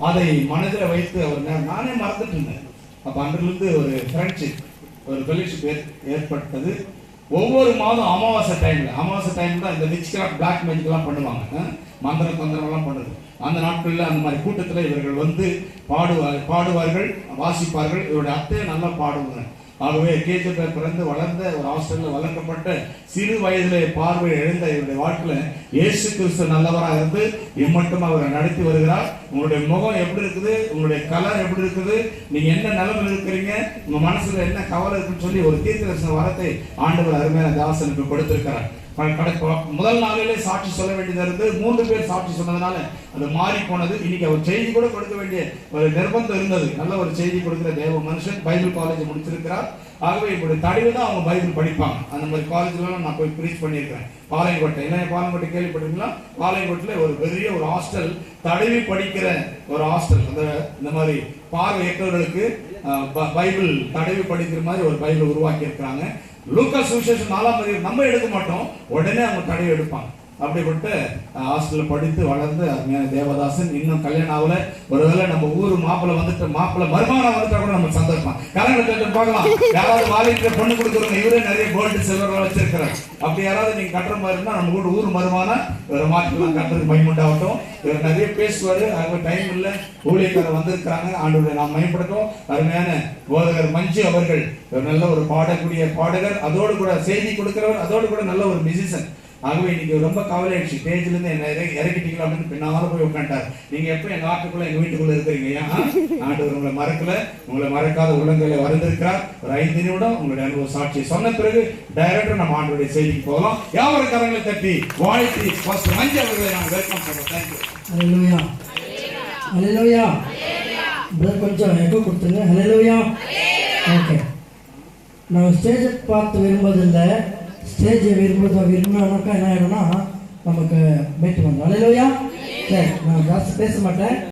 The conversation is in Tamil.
அதை மனதில் வைத்து அவர் நானே மறந்துட்டு இருந்தேன். அப்போ அன்றிலிருந்து ஒரு ஃப்ரெண்ட்ஷிப், ஒரு ஃபெலோஷிப் ஏற்பட்டது. ஒவ்வொரு மாதம் அமாவாசை டைம் தான் இந்த விச் கிராஃப்ட் பிளாக் மேஜிக்லாம் பண்ணுவாங்க, மந்திரம் தந்திரம்லாம் பண்ணுறது. அந்த நாட்களில் அந்த மாதிரி கூட்டத்தில் இவர்கள் வந்து பாடுவார்கள், வாசிப்பார்கள். இவருடைய அத்தையை நல்லா பாடுவாங்க. ஆகவே கேஜிஎஃப்ல பிறந்து வளர்ந்த ஒரு ஹாஸ்டலில் வளர்க்கப்பட்ட சிறு வயதிலே பார்வை எழுந்த இவருடைய வாழ்க்கையில் இயேசு கிறிஸ்து நல்லவராக இருந்து இம்மட்டும் அவரை நடத்தி வருகிறார். உங்களுடைய முகம் எப்படி இருக்குது, உங்களுடைய கலர் எப்படி இருக்குது, நீங்க என்ன நிலைமையில் இருக்கிறீங்க, உங்க மனசுல என்ன கவலை இருக்குன்னு சொல்லி ஒரு தீர்க்கதரிசன வரத்தை ஆண்டவர் அருமையான தாசனுக்கு கொடுத்திருக்கிறார். முதல் நாளிலே சாட்சி சொல்ல வேண்டியது இருந்து 3 பேர் சாட்சி சொன்னதுனால அது மாறி போனது. இன்னைக்கு அவர் செய்தி கூட கொடுக்க வேண்டிய ஒரு நிர்பந்தம் இருந்தது. நல்ல ஒரு செய்தி கொடுக்கிற தேவ மனுஷன், பைபிள் காலேஜ் முடிச்சிருக்கிறார். ஆகவே இப்படி தடவை தான் அவங்க பைபிள் படிப்பாங்க. அந்த மாதிரி காலேஜ்லாம் நான் போய் ப்ரீச் பண்ணியிருக்கிறேன். பாளையங்கோட்டை, இல்லை பாளையங்கோட்டை கேள்விப்பட்டிருக்கீங்களா? பாளையங்கோட்டில் ஒரு பெரிய ஒரு ஹாஸ்டல், தடவி படிக்கிற ஒரு ஹாஸ்டல். இந்த மாதிரி பார்வையற்றவர்களுக்கு பைபிள் தடவி படிக்கிற மாதிரி ஒரு பைபிள் உருவாக்கி இருக்கிறாங்க. லூக்கா சுவிசேஷம் 4ஆம் அதிகாரம் நம்ம எடுக்க மாட்டோம், உடனே அவங்க தடவி எடுப்பாங்க. அப்படிப்பட்ட ஹாஸ்டல்ல படித்து வளர்ந்து அருமையான தேவதாசன். இன்னும் கல்யாணம் ஆகல. ஒருவேளை நம்ம ஊர் மாப்பிள்ளை மருமகனா வந்துட்டா கூட நம்ம சந்தோஷமா கரங்களை பார்க்கலாம். யாராவது வாலிட்டு பொண்ணு கொடுக்குறவங்க இவரே நிறைய கோல்டு சில்வர் வச்சிருக்கிறாங்க. அப்படி யாராவது நீங்க கட்டுற மாதிரி இருந்தா நம்ம கூட ஊர் மருமகனா இவரை மாற்றிக்கலாம். கட்டுறதுக்கு பயமுண்டாகட்டும். இவர் நிறைய பேசுவாரு. அவங்க டைம் இல்லை, ஊழியக்காரர் வந்திருக்கிறாங்க. ஆண்டவரை நாம் பயன்படுத்தும். அருமையான போதகர் மஞ்சு அவர்கள் நல்ல ஒரு பாடக்கூடிய பாடகர், அதோடு கூட செய்தி கொடுக்கிறவர், அதோடு கூட நல்ல ஒரு மியூசிஷியன். ஆகவே இன்னைக்கு ரொம்ப கவலை ஆயிடுச்சு. ஸ்டேஜ்ல இருந்து என்ன இறக்கிட்டீங்களா அப்படின்னு பின்னால போய் உட்காந்துட்டார். நீங்க எப்ப எங்க ஆட்டுக்குள்ள எங்க வீட்டுக்குள்ள இருக்கிறீங்க? ஆண்டவர் உங்களை மறக்கல, உங்களை மறக்காத உள்ளங்களை வந்திருக்கிறார். ஒரு 5 நிமிடம் உங்களுடைய அனுபவ சாட்சியை சொன்ன பிறகு டைரக்டர் நம்ம ஆண்டவருடைய செய்திக்கு போகலாம். யாவரும் கரங்களை தட்டி வாழ்த்தி ஃபர்ஸ்ட் மஞ்சள் அவர்களை நாங்கள் வெல்கம் பண்ணுறோம். தேங்க்யூ. ஹல்லேலூயா, ஹல்லேலூயா. பிரதர் கொஞ்சம் எக்கோ கொடுத்துங்க. ஹல்லேலூயா. ஓகே, நான் ஸ்டேஜை பார்த்து விரும்புவதில்லை, ஸ்டேஜை விரும்பினாக்கா என்ன ஆகிடும்னா நமக்கு பேட்டு வந்துடும். ஹல்லேலூயா. சரி, நான் ஜாஸ்தி பேச மாட்டேன்.